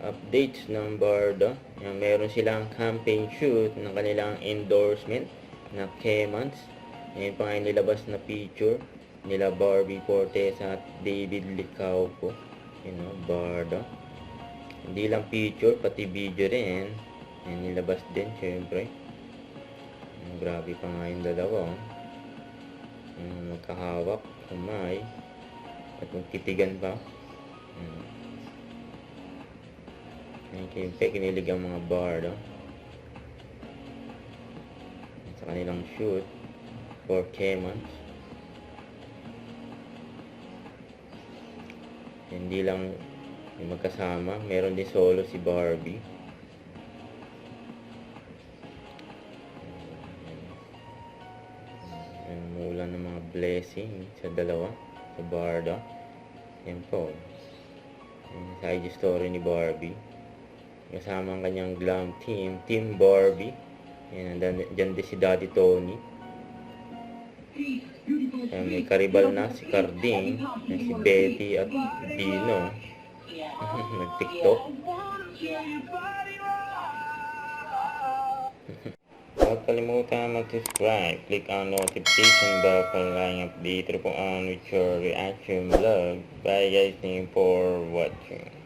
updates ng Barda. Yan, meron silang campaign shoot ng kanilang endorsement na Kemans. Yan pa nga yung nilabas na picture nila Barbie Fortesa at David Licauco. You know, Barda. Hindi lang picture, pati video rin. Yan, nilabas din, syempre. Yan, grabe pa nga yung dalawa. Magkahawak, kumay. At magtitigan pa. Kinilig ang mga Barda sa kanilang shoot for Kemans. Hindi lang yung magkasama, meron din solo si Barbie. Mula ng mga blessing sa dalawa, sa Barda. Yan po, side story ni Barbie kasama ang kanyang glam team, Team Barbie. Yan, dyan din si Daddy Tony. Yan, may karibal na si Carding, si Betty at Bino. Nag-TikTok. Huwag kalimutan mag-subscribe. Click ang notification bell para lang update po on with your reaction vlog. Bye guys, thank you for watching.